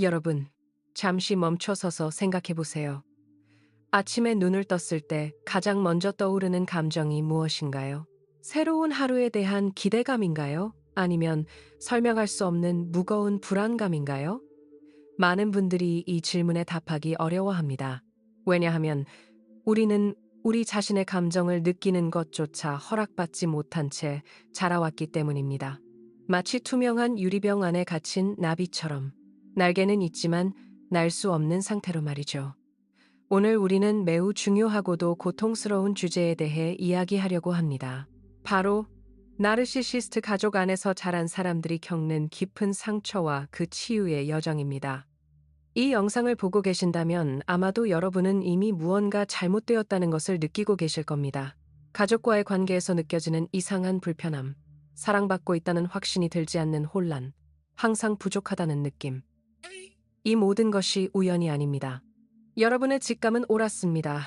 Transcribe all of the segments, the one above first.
여러분, 잠시 멈춰서서 생각해 보세요. 아침에 눈을 떴을 때 가장 먼저 떠오르는 감정이 무엇인가요? 새로운 하루에 대한 기대감인가요? 아니면 설명할 수 없는 무거운 불안감인가요? 많은 분들이 이 질문에 답하기 어려워합니다. 왜냐하면 우리는 우리 자신의 감정을 느끼는 것조차 허락받지 못한 채 자라왔기 때문입니다. 마치 투명한 유리병 안에 갇힌 나비처럼 날개는 있지만 날 수 없는 상태로 말이죠. 오늘 우리는 매우 중요하고도 고통스러운 주제에 대해 이야기하려고 합니다. 바로 나르시시스트 가족 안에서 자란 사람들이 겪는 깊은 상처와 그 치유의 여정입니다. 이 영상을 보고 계신다면 아마도 여러분은 이미 무언가 잘못되었다는 것을 느끼고 계실 겁니다. 가족과의 관계에서 느껴지는 이상한 불편함, 사랑받고 있다는 확신이 들지 않는 혼란, 항상 부족하다는 느낌. 이 모든 것이 우연이 아닙니다. 여러분의 직감은 옳았습니다.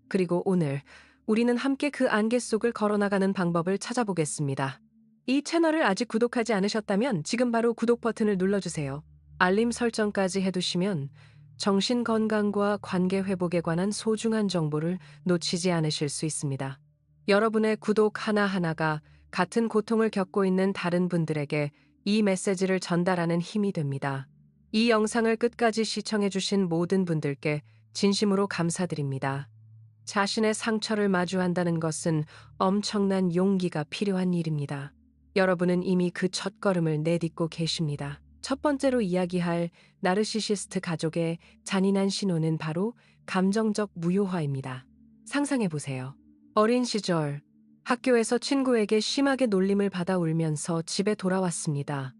그리고 오늘 우리는 함께 그 안개 속을 걸어나가는 방법을 찾아보겠습니다. 이 채널을 아직 구독하지 않으셨다면 지금 바로 구독 버튼을 눌러주세요. 알림 설정까지 해두시면 정신 건강과 관계 회복에 관한 소중한 정보를 놓치지 않으실 수 있습니다. 여러분의 구독 하나하나가 같은 고통을 겪고 있는 다른 분들에게 이 메시지를 전달하는 힘이 됩니다. 이 영상을 끝까지 시청해주신 모든 분들께 진심으로 감사드립니다. 자신의 상처를 마주한다는 것은 엄청난 용기가 필요한 일입니다. 여러분은 이미 그 첫걸음을 내딛고 계십니다. 첫 번째로 이야기할 나르시시스트 가족의 잔인한 신호는 바로 감정적 무효화입니다. 상상해보세요. 어린 시절, 학교에서 친구에게 심하게 놀림을 받아 울면서 집에 돌아왔습니다.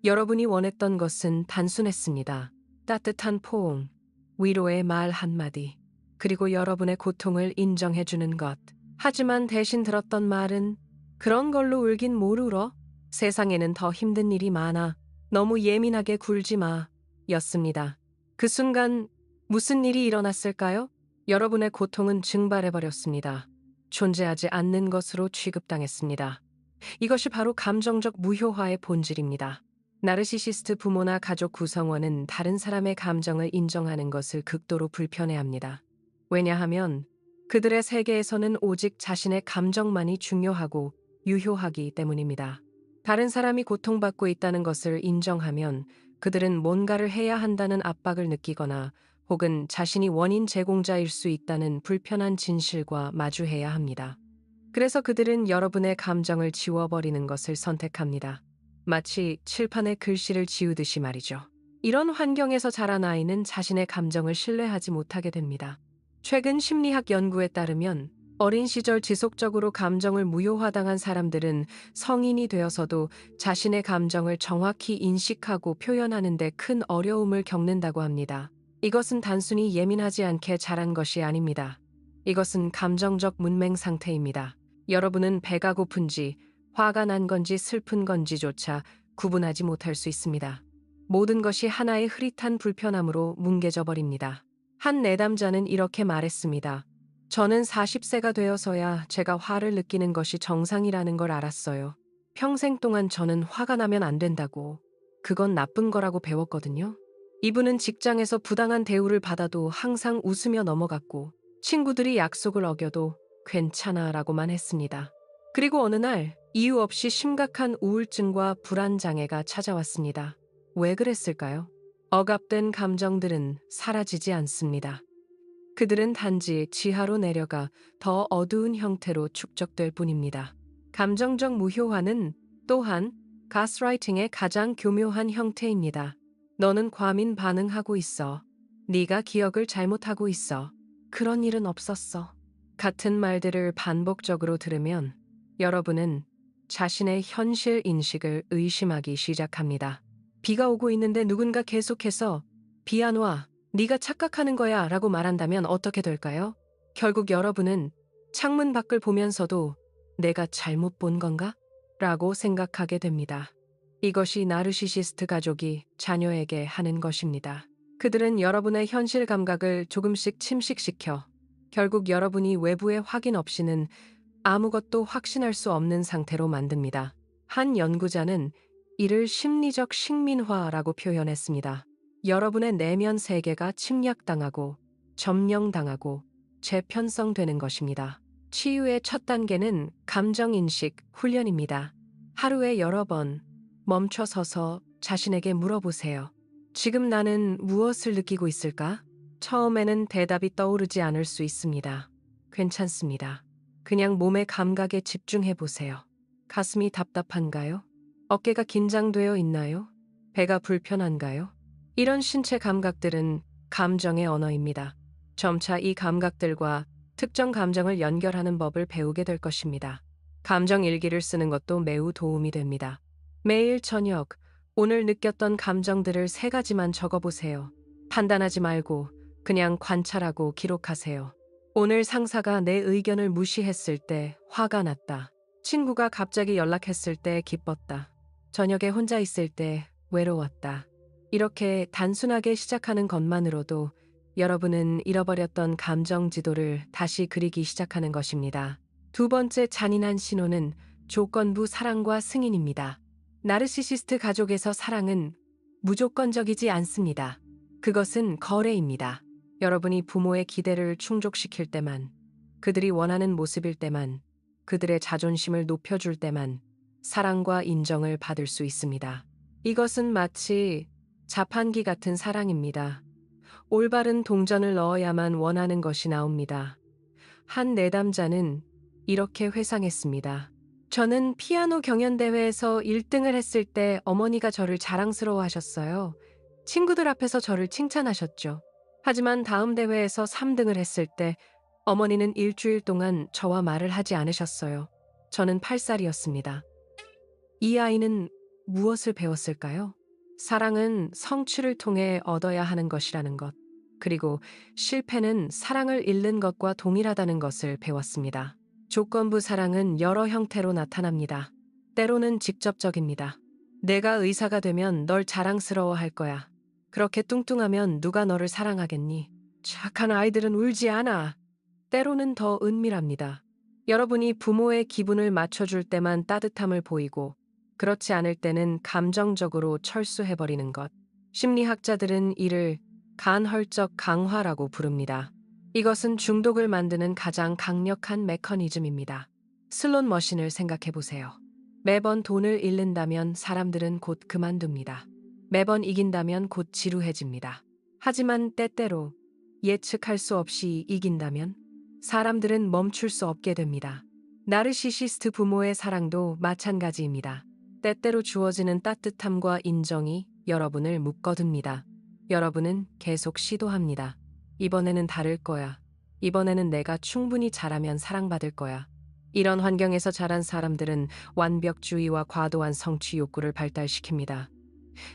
여러분이 원했던 것은 단순했습니다. 따뜻한 포옹, 위로의 말 한마디, 그리고 여러분의 고통을 인정해주는 것. 하지만 대신 들었던 말은 그런 걸로 울긴 뭘 울어? 세상에는 더 힘든 일이 많아. 너무 예민하게 굴지 마. 였습니다. 그 순간 무슨 일이 일어났을까요? 여러분의 고통은 증발해버렸습니다. 존재하지 않는 것으로 취급당했습니다. 이것이 바로 감정적 무효화의 본질입니다. 나르시시스트 부모나 가족 구성원은 다른 사람의 감정을 인정하는 것을 극도로 불편해합니다. 왜냐하면 그들의 세계에서는 오직 자신의 감정만이 중요하고 유효하기 때문입니다. 다른 사람이 고통받고 있다는 것을 인정하면 그들은 뭔가를 해야 한다는 압박을 느끼거나 혹은 자신이 원인 제공자일 수 있다는 불편한 진실과 마주해야 합니다. 그래서 그들은 여러분의 감정을 지워버리는 것을 선택합니다. 마치 칠판에 글씨를 지우듯이 말이죠. 이런 환경에서 자란 아이는 자신의 감정을 신뢰하지 못하게 됩니다. 최근 심리학 연구에 따르면 어린 시절 지속적으로 감정을 무효화당한 사람들은 성인이 되어서도 자신의 감정을 정확히 인식하고 표현하는 데 큰 어려움을 겪는다고 합니다. 이것은 단순히 예민하지 않게 자란 것이 아닙니다. 이것은 감정적 문맹 상태입니다. 여러분은 배가 고픈지, 화가 난 건지 슬픈 건지조차 구분하지 못할 수 있습니다. 모든 것이 하나의 흐릿한 불편함으로 뭉개져 버립니다. 한 내담자는 이렇게 말했습니다. 저는 40세가 되어서야 제가 화를 느끼는 것이 정상이라는 걸 알았어요. 평생 동안 저는 화가 나면 안 된다고, 그건 나쁜 거라고 배웠거든요. 이분은 직장에서 부당한 대우를 받아도 항상 웃으며 넘어갔고, 친구들이 약속을 어겨도 괜찮아 라고만 했습니다. 그리고 어느 날 이유 없이 심각한 우울증과 불안장애가 찾아왔습니다. 왜 그랬을까요? 억압된 감정들은 사라지지 않습니다. 그들은 단지 지하로 내려가 더 어두운 형태로 축적될 뿐입니다. 감정적 무효화는 또한 가스라이팅의 가장 교묘한 형태입니다. 너는 과민 반응하고 있어. 네가 기억을 잘못하고 있어. 그런 일은 없었어. 같은 말들을 반복적으로 들으면 여러분은 자신의 현실 인식을 의심하기 시작합니다. 비가 오고 있는데 누군가 계속해서 비 안 와, 네가 착각하는 거야 라고 말한다면 어떻게 될까요? 결국 여러분은 창문 밖을 보면서도 내가 잘못 본 건가? 라고 생각하게 됩니다. 이것이 나르시시스트 가족이 자녀에게 하는 것입니다. 그들은 여러분의 현실 감각을 조금씩 침식시켜 결국 여러분이 외부의 확인 없이는 아무것도 확신할 수 없는 상태로 만듭니다. 한 연구자는 이를 심리적 식민화라고 표현했습니다. 여러분의 내면 세계가 침략당하고 점령당하고 재편성되는 것입니다. 치유의 첫 단계는 감정인식 훈련입니다. 하루에 여러 번 멈춰 서서 자신에게 물어보세요. 지금 나는 무엇을 느끼고 있을까? 처음에는 대답이 떠오르지 않을 수 있습니다. 괜찮습니다. 그냥 몸의 감각에 집중해 보세요. 가슴이 답답한가요? 어깨가 긴장되어 있나요? 배가 불편한가요? 이런 신체 감각들은 감정의 언어입니다. 점차 이 감각들과 특정 감정을 연결하는 법을 배우게 될 것입니다. 감정 일기를 쓰는 것도 매우 도움이 됩니다. 매일 저녁, 오늘 느꼈던 감정들을 3가지만 적어보세요. 판단하지 말고 그냥 관찰하고 기록하세요. 오늘 상사가 내 의견을 무시했을 때 화가 났다. 친구가 갑자기 연락했을 때 기뻤다. 저녁에 혼자 있을 때 외로웠다. 이렇게 단순하게 시작하는 것만으로도 여러분은 잃어버렸던 감정 지도를 다시 그리기 시작하는 것입니다. 두 번째 잔인한 신호는 조건부 사랑과 승인입니다. 나르시시스트 가족에서 사랑은 무조건적이지 않습니다. 그것은 거래입니다. 여러분이 부모의 기대를 충족시킬 때만, 그들이 원하는 모습일 때만, 그들의 자존심을 높여줄 때만 사랑과 인정을 받을 수 있습니다. 이것은 마치 자판기 같은 사랑입니다. 올바른 동전을 넣어야만 원하는 것이 나옵니다. 한 내담자는 이렇게 회상했습니다. 저는 피아노 경연대회에서 1등을 했을 때 어머니가 저를 자랑스러워하셨어요. 친구들 앞에서 저를 칭찬하셨죠. 하지만 다음 대회에서 3등을 했을 때 어머니는 일주일 동안 저와 말을 하지 않으셨어요. 저는 8살이었습니다. 이 아이는 무엇을 배웠을까요? 사랑은 성취를 통해 얻어야 하는 것이라는 것, 그리고 실패는 사랑을 잃는 것과 동일하다는 것을 배웠습니다. 조건부 사랑은 여러 형태로 나타납니다. 때로는 직접적입니다. 내가 의사가 되면 널 자랑스러워 할 거야. 그렇게 뚱뚱하면 누가 너를 사랑하겠니? 착한 아이들은 울지 않아. 때로는 더 은밀합니다. 여러분이 부모의 기분을 맞춰줄 때만 따뜻함을 보이고, 그렇지 않을 때는 감정적으로 철수해버리는 것. 심리학자들은 이를 간헐적 강화라고 부릅니다. 이것은 중독을 만드는 가장 강력한 메커니즘입니다. 슬롯 머신을 생각해보세요. 매번 돈을 잃는다면 사람들은 곧 그만둡니다. 매번 이긴다면 곧 지루해집니다. 하지만 때때로 예측할 수 없이 이긴다면 사람들은 멈출 수 없게 됩니다. 나르시시스트 부모의 사랑도 마찬가지입니다. 때때로 주어지는 따뜻함과 인정이 여러분을 묶어둡니다. 여러분은 계속 시도합니다. 이번에는 다를 거야. 이번에는 내가 충분히 잘하면 사랑받을 거야. 이런 환경에서 자란 사람들은 완벽주의와 과도한 성취 욕구를 발달시킵니다.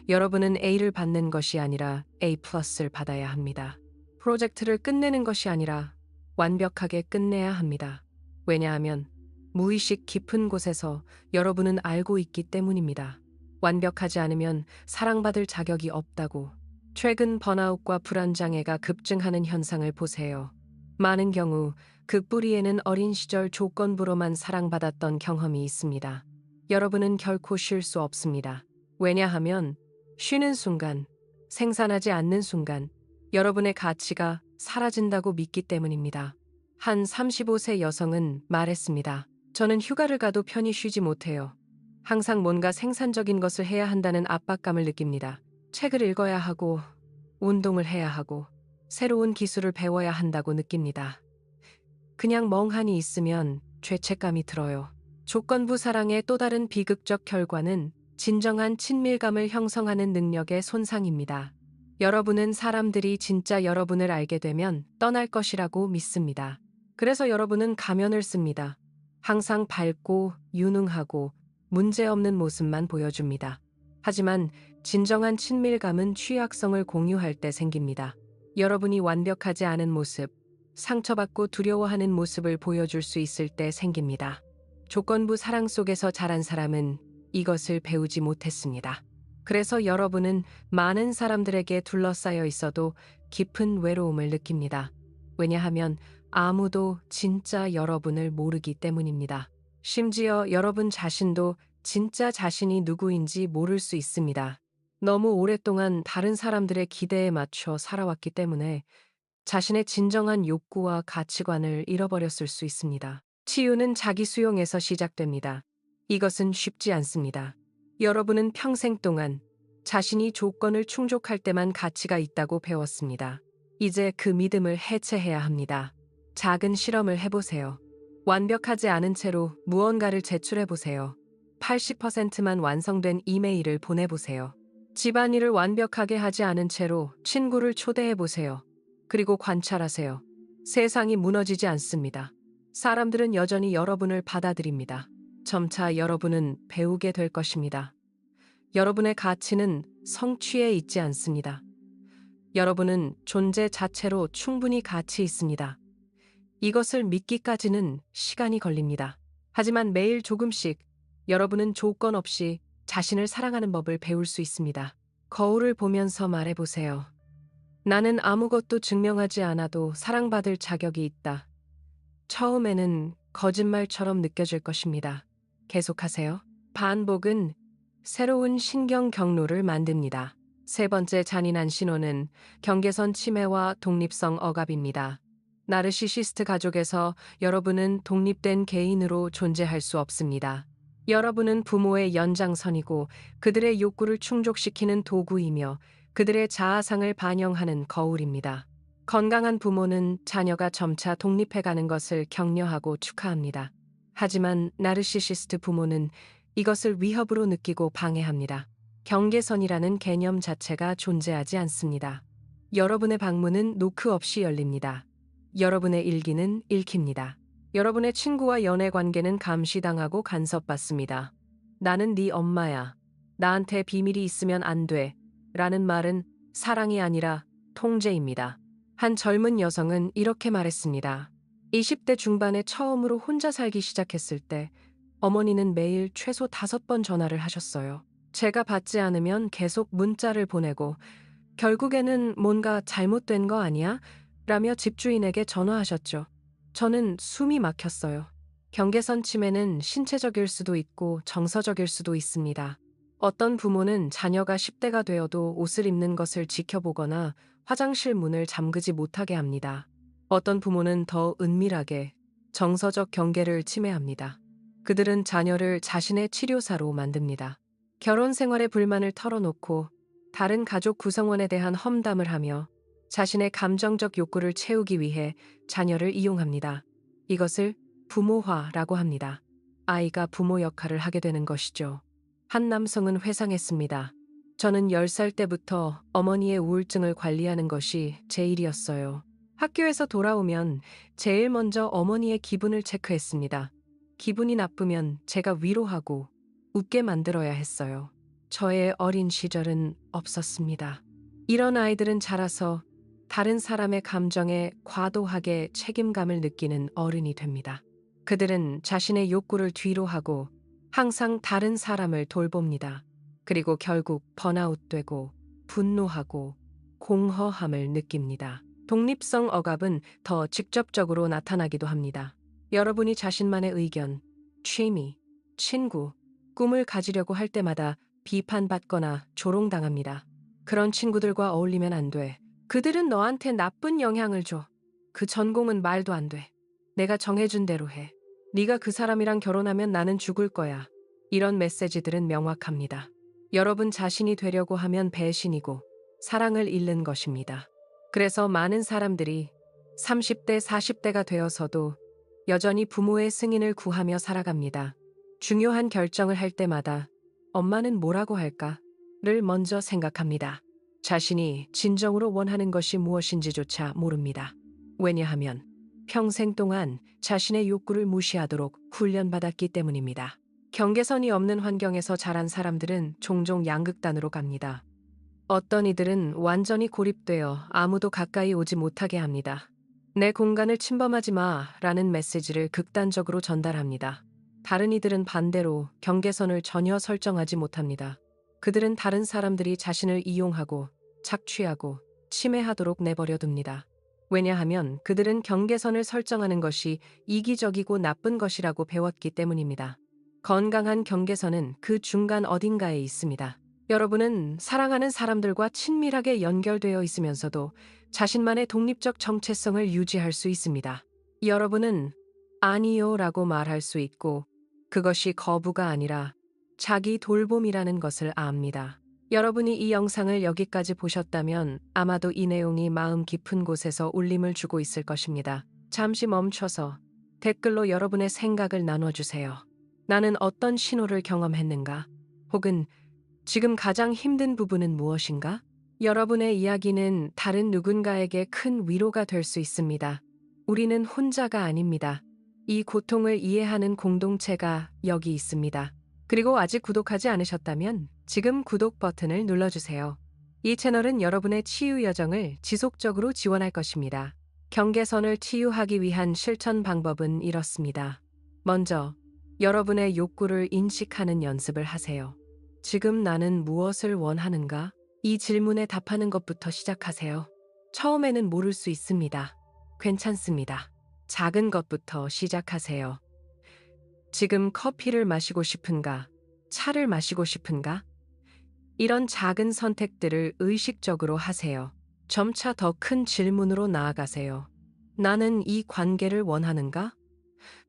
여러분은 A를 받는 것이 아니라 A+를 받아야 합니다. 프로젝트를 끝내는 것이 아니라 완벽하게 끝내야 합니다. 왜냐하면 무의식 깊은 곳에서 여러분은 알고 있기 때문입니다. 완벽하지 않으면 사랑받을 자격이 없다고. 최근 번아웃과 불안장애가 급증하는 현상을 보세요. 많은 경우 그 뿌리에는 어린 시절 조건부로만 사랑받았던 경험이 있습니다. 여러분은 결코 쉴 수 없습니다. 왜냐하면 쉬는 순간, 생산하지 않는 순간 여러분의 가치가 사라진다고 믿기 때문입니다. 한 35세 여성은 말했습니다. 저는 휴가를 가도 편히 쉬지 못해요. 항상 뭔가 생산적인 것을 해야 한다는 압박감을 느낍니다. 책을 읽어야 하고, 운동을 해야 하고, 새로운 기술을 배워야 한다고 느낍니다. 그냥 멍하니 있으면 죄책감이 들어요. 조건부 사랑의 또 다른 비극적 결과는 진정한 친밀감을 형성하는 능력의 손상입니다. 여러분은 사람들이 진짜 여러분을 알게 되면 떠날 것이라고 믿습니다. 그래서 여러분은 가면을 씁니다. 항상 밝고 유능하고 문제없는 모습만 보여줍니다. 하지만 진정한 친밀감은 취약성을 공유할 때 생깁니다. 여러분이 완벽하지 않은 모습, 상처받고 두려워하는 모습을 보여줄 수 있을 때 생깁니다. 조건부 사랑 속에서 자란 사람은 이것을 배우지 못했습니다. 그래서 여러분은 많은 사람들에게 둘러싸여 있어도 깊은 외로움을 느낍니다. 왜냐하면 아무도 진짜 여러분을 모르기 때문입니다. 심지어 여러분 자신도 진짜 자신이 누구인지 모를 수 있습니다. 너무 오랫동안 다른 사람들의 기대에 맞춰 살아왔기 때문에 자신의 진정한 욕구와 가치관을 잃어버렸을 수 있습니다. 치유는 자기 수용에서 시작됩니다. 이것은 쉽지 않습니다. 여러분은 평생 동안 자신이 조건을 충족할 때만 가치가 있다고 배웠습니다. 이제 그 믿음을 해체해야 합니다. 작은 실험을 해보세요. 완벽하지 않은 채로 무언가를 제출해보세요. 80%만 완성된 이메일을 보내보세요. 집안일을 완벽하게 하지 않은 채로 친구를 초대해보세요. 그리고 관찰하세요. 세상이 무너지지 않습니다. 사람들은 여전히 여러분을 받아들입니다. 점차 여러분은 배우게 될 것입니다. 여러분의 가치는 성취에 있지 않습니다. 여러분은 존재 자체로 충분히 가치 있습니다. 이것을 믿기까지는 시간이 걸립니다. 하지만 매일 조금씩 여러분은 조건 없이 자신을 사랑하는 법을 배울 수 있습니다. 거울을 보면서 말해보세요. 나는 아무것도 증명하지 않아도 사랑받을 자격이 있다. 처음에는 거짓말처럼 느껴질 것입니다. 계속하세요. 반복은 새로운 신경 경로를 만듭니다. 세 번째 잔인한 신호는 경계선 침해와 독립성 억압입니다. 나르시시스트 가족에서 여러분은 독립된 개인으로 존재할 수 없습니다. 여러분은 부모의 연장선이고 그들의 욕구를 충족시키는 도구이며 그들의 자아상을 반영하는 거울입니다. 건강한 부모는 자녀가 점차 독립해가는 것을 격려하고 축하합니다. 하지만 나르시시스트 부모는 이것을 위협으로 느끼고 방해합니다. 경계선이라는 개념 자체가 존재하지 않습니다. 여러분의 방문은 노크 없이 열립니다. 여러분의 일기는 읽힙니다. 여러분의 친구와 연애 관계는 감시당하고 간섭받습니다. 나는 네 엄마야. 나한테 비밀이 있으면 안 돼. 라는 말은 사랑이 아니라 통제입니다. 한 젊은 여성은 이렇게 말했습니다. 20대 중반에 처음으로 혼자 살기 시작했을 때 어머니는 매일 최소 5번 전화를 하셨어요. 제가 받지 않으면 계속 문자를 보내고 결국에는 뭔가 잘못된 거 아니야? 라며 집주인에게 전화하셨죠. 저는 숨이 막혔어요. 경계선 침해는 신체적일 수도 있고 정서적일 수도 있습니다. 어떤 부모는 자녀가 10대가 되어도 옷을 입는 것을 지켜보거나 화장실 문을 잠그지 못하게 합니다. 어떤 부모는 더 은밀하게 정서적 경계를 침해합니다. 그들은 자녀를 자신의 치료사로 만듭니다. 결혼 생활의 불만을 털어놓고 다른 가족 구성원에 대한 험담을 하며 자신의 감정적 욕구를 채우기 위해 자녀를 이용합니다. 이것을 부모화라고 합니다. 아이가 부모 역할을 하게 되는 것이죠. 한 남성은 회상했습니다. 저는 10살 때부터 어머니의 우울증을 관리하는 것이 제 일이었어요. 학교에서 돌아오면 제일 먼저 어머니의 기분을 체크했습니다. 기분이 나쁘면 제가 위로하고 웃게 만들어야 했어요. 저의 어린 시절은 없었습니다. 이런 아이들은 자라서 다른 사람의 감정에 과도하게 책임감을 느끼는 어른이 됩니다. 그들은 자신의 욕구를 뒤로 하고 항상 다른 사람을 돌봅니다. 그리고 결국 번아웃되고 분노하고 공허함을 느낍니다. 독립성 억압은 더 직접적으로 나타나기도 합니다. 여러분이 자신만의 의견, 취미, 친구, 꿈을 가지려고 할 때마다 비판받거나 조롱당합니다. 그런 친구들과 어울리면 안 돼. 그들은 너한테 나쁜 영향을 줘. 그 전공은 말도 안 돼. 내가 정해준 대로 해. 네가 그 사람이랑 결혼하면 나는 죽을 거야. 이런 메시지들은 명확합니다. 여러분 자신이 되려고 하면 배신이고 사랑을 잃는 것입니다. 그래서 많은 사람들이 30대, 40대가 되어서도 여전히 부모의 승인을 구하며 살아갑니다. 중요한 결정을 할 때마다 엄마는 뭐라고 할까?를 먼저 생각합니다. 자신이 진정으로 원하는 것이 무엇인지조차 모릅니다. 왜냐하면 평생 동안 자신의 욕구를 무시하도록 훈련받았기 때문입니다. 경계선이 없는 환경에서 자란 사람들은 종종 양극단으로 갑니다. 어떤 이들은 완전히 고립되어 아무도 가까이 오지 못하게 합니다. 내 공간을 침범하지 마 라는 메시지를 극단적으로 전달합니다. 다른 이들은 반대로 경계선을 전혀 설정하지 못합니다. 그들은 다른 사람들이 자신을 이용하고 착취하고 침해하도록 내버려 둡니다. 왜냐하면 그들은 경계선을 설정하는 것이 이기적이고 나쁜 것이라고 배웠기 때문입니다. 건강한 경계선은 그 중간 어딘가에 있습니다. 여러분은 사랑하는 사람들과 친밀하게 연결되어 있으면서도 자신만의 독립적 정체성을 유지할 수 있습니다. 여러분은 아니요 라고 말할 수 있고 그것이 거부가 아니라 자기 돌봄이라는 것을 압니다. 여러분이 이 영상을 여기까지 보셨다면 아마도 이 내용이 마음 깊은 곳에서 울림을 주고 있을 것입니다. 잠시 멈춰서 댓글로 여러분의 생각을 나눠주세요. 나는 어떤 신호를 경험했는가? 혹은 지금 가장 힘든 부분은 무엇인가? 여러분의 이야기는 다른 누군가에게 큰 위로가 될 수 있습니다. 우리는 혼자가 아닙니다. 이 고통을 이해하는 공동체가 여기 있습니다. 그리고 아직 구독하지 않으셨다면 지금 구독 버튼을 눌러주세요. 이 채널은 여러분의 치유 여정을 지속적으로 지원할 것입니다. 경계선을 치유하기 위한 실천 방법은 이렇습니다. 먼저, 여러분의 욕구를 인식하는 연습을 하세요. 지금 나는 무엇을 원하는가? 이 질문에 답하는 것부터 시작하세요. 처음에는 모를 수 있습니다. 괜찮습니다. 작은 것부터 시작하세요. 지금 커피를 마시고 싶은가? 차를 마시고 싶은가? 이런 작은 선택들을 의식적으로 하세요. 점차 더 큰 질문으로 나아가세요. 나는 이 관계를 원하는가?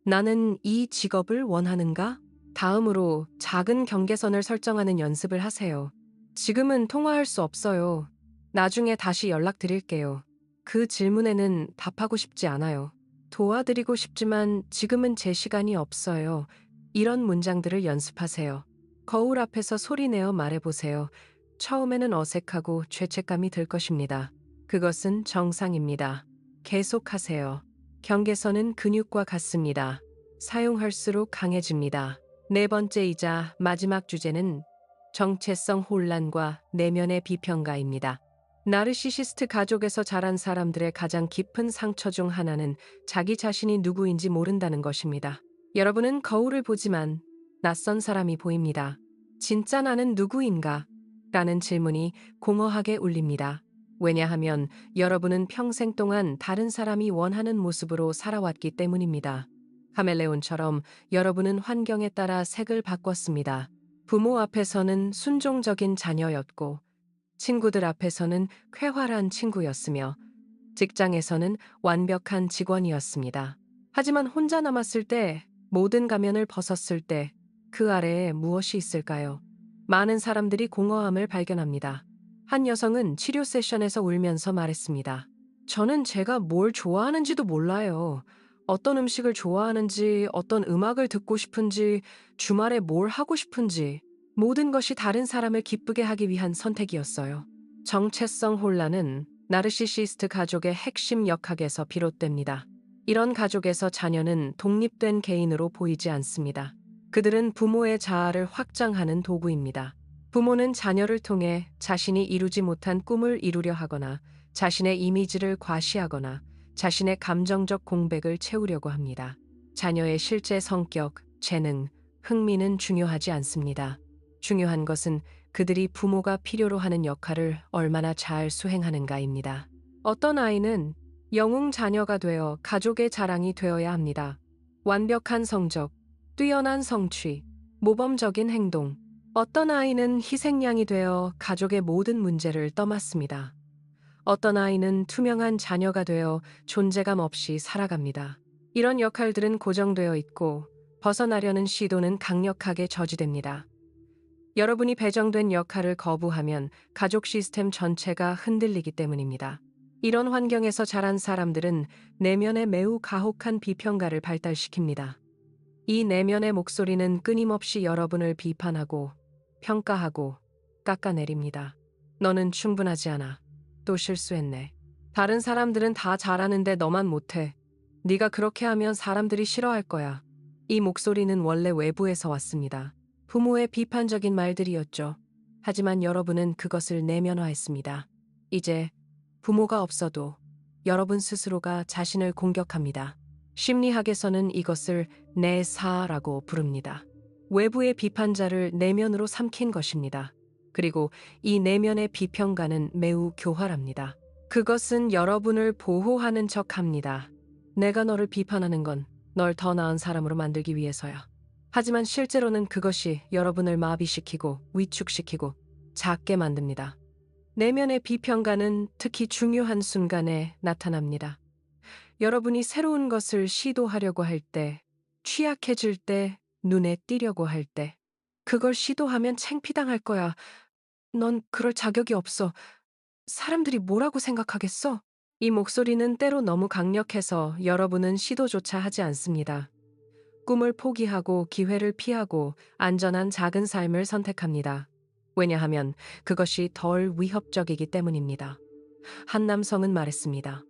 나는 이 직업을 원하는가? 다음으로 작은 경계선을 설정하는 연습을 하세요. 지금은 통화할 수 없어요. 나중에 다시 연락드릴게요. 그 질문에는 답하고 싶지 않아요. 도와드리고 싶지만 지금은 제 시간이 없어요. 이런 문장들을 연습하세요. 거울 앞에서 소리내어 말해보세요. 처음에는 어색하고 죄책감이 들 것입니다. 그것은 정상입니다. 계속하세요. 경계선은 근육과 같습니다. 사용할수록 강해집니다. 네 번째이자 마지막 주제는 정체성 혼란과 내면의 비평가입니다. 나르시시스트 가족에서 자란 사람들의 가장 깊은 상처 중 하나는 자기 자신이 누구인지 모른다는 것입니다. 여러분은 거울을 보지만 낯선 사람이 보입니다. 진짜 나는 누구인가? 라는 질문이 공허하게 울립니다. 왜냐하면 여러분은 평생 동안 다른 사람이 원하는 모습으로 살아왔기 때문입니다. 카멜레온처럼 여러분은 환경에 따라 색을 바꿨습니다. 부모 앞에서는 순종적인 자녀였고, 친구들 앞에서는 쾌활한 친구였으며, 직장에서는 완벽한 직원이었습니다. 하지만 혼자 남았을 때, 모든 가면을 벗었을 때, 그 아래에 무엇이 있을까요? 많은 사람들이 공허함을 발견합니다. 한 여성은 치료 세션에서 울면서 말했습니다. 저는 제가 뭘 좋아하는지도 몰라요. 어떤 음식을 좋아하는지, 어떤 음악을 듣고 싶은지, 주말에 뭘 하고 싶은지, 모든 것이 다른 사람을 기쁘게 하기 위한 선택이었어요. 정체성 혼란은 나르시시스트 가족의 핵심 역학에서 비롯됩니다. 이런 가족에서 자녀는 독립된 개인으로 보이지 않습니다. 그들은 부모의 자아를 확장하는 도구입니다. 부모는 자녀를 통해 자신이 이루지 못한 꿈을 이루려 하거나 자신의 이미지를 과시하거나 자신의 감정적 공백을 채우려고 합니다. 자녀의 실제 성격, 재능, 흥미는 중요하지 않습니다. 중요한 것은 그들이 부모가 필요로 하는 역할을 얼마나 잘 수행하는가입니다. 어떤 아이는 영웅 자녀가 되어 가족의 자랑이 되어야 합니다. 완벽한 성적, 뛰어난 성취, 모범적인 행동. 어떤 아이는 희생양이 되어 가족의 모든 문제를 떠맡습니다. 어떤 아이는 투명한 자녀가 되어 존재감 없이 살아갑니다. 이런 역할들은 고정되어 있고 벗어나려는 시도는 강력하게 저지됩니다. 여러분이 배정된 역할을 거부하면 가족 시스템 전체가 흔들리기 때문입니다. 이런 환경에서 자란 사람들은 내면에 매우 가혹한 비평가를 발달시킵니다. 이 내면의 목소리는 끊임없이 여러분을 비판하고 평가하고 깎아내립니다. 너는 충분하지 않아. 또 실수했네. 다른 사람들은 다 잘하는데 너만 못해. 네가 그렇게 하면 사람들이 싫어할 거야. 이 목소리는 원래 외부에서 왔습니다. 부모의 비판적인 말들이었죠. 하지만 여러분은 그것을 내면화했습니다. 이제 부모가 없어도 여러분 스스로가 자신을 공격합니다. 심리학에서는 이것을 내사라고 부릅니다. 외부의 비판자를 내면으로 삼킨 것입니다. 그리고 이 내면의 비평가는 매우 교활합니다. 그것은 여러분을 보호하는 척합니다. 내가 너를 비판하는 건 널 더 나은 사람으로 만들기 위해서야. 하지만 실제로는 그것이 여러분을 마비시키고 위축시키고 작게 만듭니다. 내면의 비평가는 특히 중요한 순간에 나타납니다. 여러분이 새로운 것을 시도하려고 할 때, 취약해질 때, 눈에 띄려고 할 때, 그걸 시도하면 창피당할 거야. 넌 그럴 자격이 없어. 사람들이 뭐라고 생각하겠어? 이 목소리는 때로 너무 강력해서 여러분은 시도조차 하지 않습니다. 꿈을 포기하고 기회를 피하고 안전한 작은 삶을 선택합니다. 왜냐하면 그것이 덜 위협적이기 때문입니다. 한 남성은 말했습니다.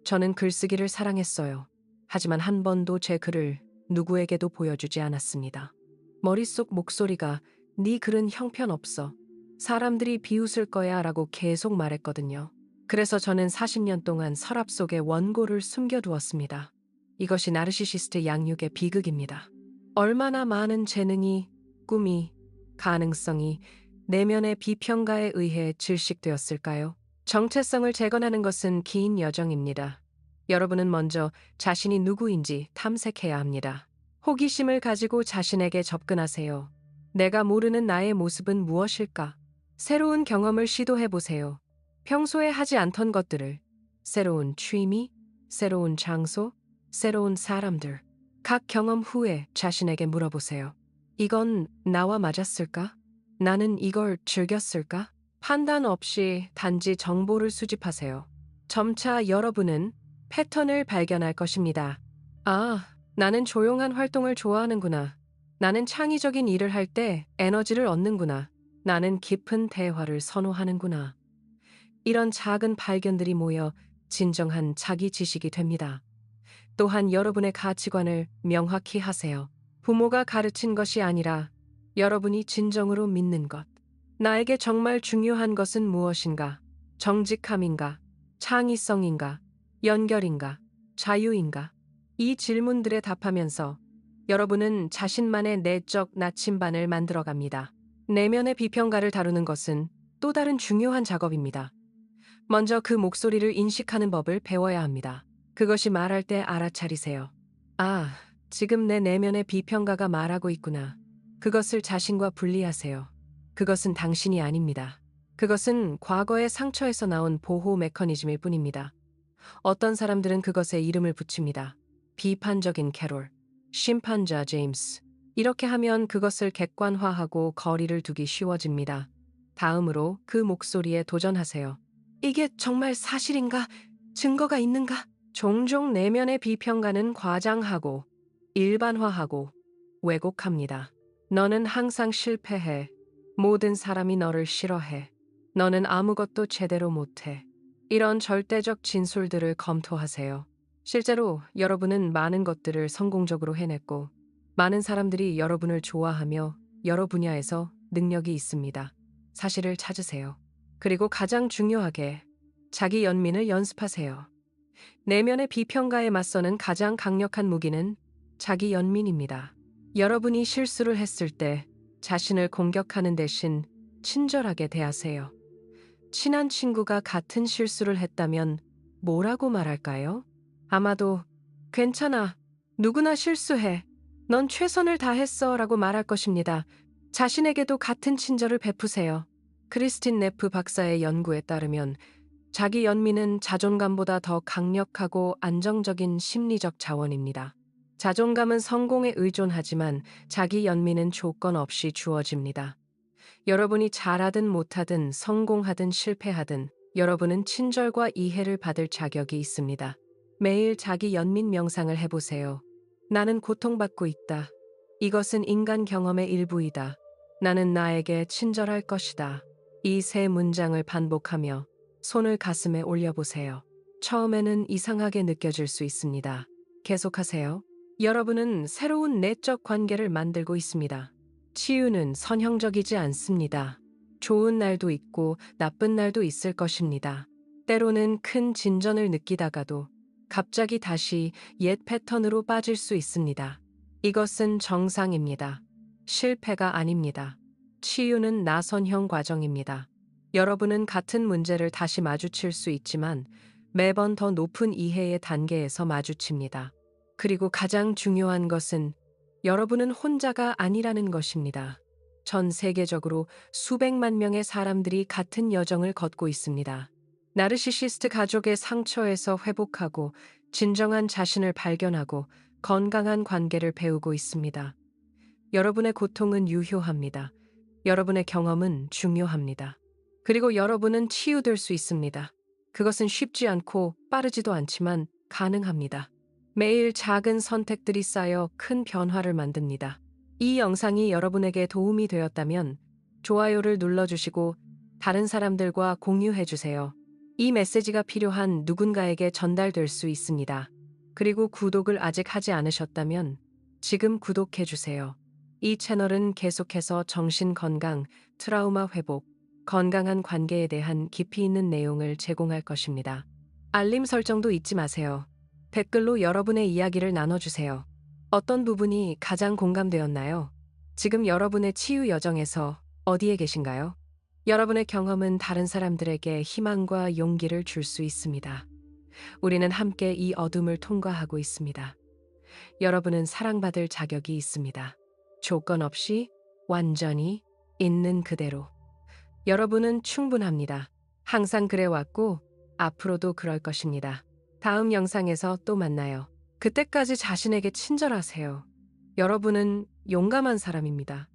저는 글쓰기를 사랑했어요. 하지만 한 번도 제 글을 누구에게도 보여주지 않았습니다. 머릿속 목소리가 네 글은 형편없어. 사람들이 비웃을 거야 라고 계속 말했거든요. 그래서 저는 40년 동안 서랍 속에 원고를 숨겨두었습니다. 이것이 나르시시스트 양육의 비극입니다. 얼마나 많은 재능이, 꿈이, 가능성이 내면의 비평가에 의해 질식되었을까요? 정체성을 재건하는 것은 긴 여정입니다. 여러분은 먼저 자신이 누구인지 탐색해야 합니다. 호기심을 가지고 자신에게 접근하세요. 내가 모르는 나의 모습은 무엇일까? 새로운 경험을 시도해 보세요. 평소에 하지 않던 것들을, 새로운 취미, 새로운 장소, 새로운 사람들. 각 경험 후에 자신에게 물어보세요. 이건 나와 맞았을까? 나는 이걸 즐겼을까? 판단 없이 단지 정보를 수집하세요. 점차 여러분은 패턴을 발견할 것입니다. 아, 나는 조용한 활동을 좋아하는구나. 나는 창의적인 일을 할 때 에너지를 얻는구나. 나는 깊은 대화를 선호하는구나. 이런 작은 발견들이 모여 진정한 자기 지식이 됩니다. 또한 여러분의 가치관을 명확히 하세요. 부모가 가르친 것이 아니라 여러분이 진정으로 믿는 것. 나에게 정말 중요한 것은 무엇인가? 정직함인가? 창의성인가? 연결인가? 자유인가? 이 질문들에 답하면서 여러분은 자신만의 내적 나침반을 만들어갑니다. 내면의 비평가를 다루는 것은 또 다른 중요한 작업입니다. 먼저 그 목소리를 인식하는 법을 배워야 합니다. 그것이 말할 때 알아차리세요. 아, 지금 내 내면의 비평가가 말하고 있구나. 그것을 자신과 분리하세요. 그것은 당신이 아닙니다. 그것은 과거의 상처에서 나온 보호 메커니즘일 뿐입니다. 어떤 사람들은 그것에 이름을 붙입니다. 비판적인 캐롤, 심판자 제임스. 이렇게 하면 그것을 객관화하고 거리를 두기 쉬워집니다. 다음으로 그 목소리에 도전하세요. 이게 정말 사실인가? 증거가 있는가? 종종 내면의 비평가는 과장하고 일반화하고 왜곡합니다. 너는 항상 실패해. 모든 사람이 너를 싫어해. 너는 아무것도 제대로 못해. 이런 절대적 진술들을 검토하세요. 실제로 여러분은 많은 것들을 성공적으로 해냈고, 많은 사람들이 여러분을 좋아하며 여러 분야에서 능력이 있습니다. 사실을 찾으세요. 그리고 가장 중요하게 자기 연민을 연습하세요. 내면의 비평가에 맞서는 가장 강력한 무기는 자기 연민입니다. 여러분이 실수를 했을 때 자신을 공격하는 대신 친절하게 대하세요. 친한 친구가 같은 실수를 했다면 뭐라고 말할까요? 아마도 괜찮아. 누구나 실수해. 넌 최선을 다했어 라고 말할 것입니다. 자신에게도 같은 친절을 베푸세요. 크리스틴 네프 박사의 연구에 따르면 자기 연민은 자존감보다 더 강력하고 안정적인 심리적 자원입니다. 자존감은 성공에 의존하지만 자기 연민은 조건 없이 주어집니다. 여러분이 잘하든 못하든 성공하든 실패하든 여러분은 친절과 이해를 받을 자격이 있습니다. 매일 자기 연민 명상을 해보세요. 나는 고통받고 있다. 이것은 인간 경험의 일부이다. 나는 나에게 친절할 것이다. 이 세 문장을 반복하며 손을 가슴에 올려보세요. 처음에는 이상하게 느껴질 수 있습니다. 계속하세요. 여러분은 새로운 내적 관계를 만들고 있습니다. 치유는 선형적이지 않습니다. 좋은 날도 있고 나쁜 날도 있을 것입니다. 때로는 큰 진전을 느끼다가도 갑자기 다시 옛 패턴으로 빠질 수 있습니다. 이것은 정상입니다. 실패가 아닙니다. 치유는 나선형 과정입니다. 여러분은 같은 문제를 다시 마주칠 수 있지만 매번 더 높은 이해의 단계에서 마주칩니다. 그리고 가장 중요한 것은 여러분은 혼자가 아니라는 것입니다. 전 세계적으로 수백만 명의 사람들이 같은 여정을 걷고 있습니다. 나르시시스트 가족의 상처에서 회복하고 진정한 자신을 발견하고 건강한 관계를 배우고 있습니다. 여러분의 고통은 유효합니다. 여러분의 경험은 중요합니다. 그리고 여러분은 치유될 수 있습니다. 그것은 쉽지 않고 빠르지도 않지만 가능합니다. 매일 작은 선택들이 쌓여 큰 변화를 만듭니다. 이 영상이 여러분에게 도움이 되었다면 좋아요를 눌러주시고 다른 사람들과 공유해주세요. 이 메시지가 필요한 누군가에게 전달될 수 있습니다. 그리고 구독을 아직 하지 않으셨다면 지금 구독해주세요. 이 채널은 계속해서 정신 건강, 트라우마 회복, 건강한 관계에 대한 깊이 있는 내용을 제공할 것입니다. 알림 설정도 잊지 마세요. 댓글로 여러분의 이야기를 나눠주세요. 어떤 부분이 가장 공감되었나요? 지금 여러분의 치유 여정에서 어디에 계신가요? 여러분의 경험은 다른 사람들에게 희망과 용기를 줄 수 있습니다. 우리는 함께 이 어둠을 통과하고 있습니다. 여러분은 사랑받을 자격이 있습니다. 조건 없이 완전히 있는 그대로. 여러분은 충분합니다. 항상 그래왔고 앞으로도 그럴 것입니다. 다음 영상에서 또 만나요. 그때까지 자신에게 친절하세요. 여러분은 용감한 사람입니다.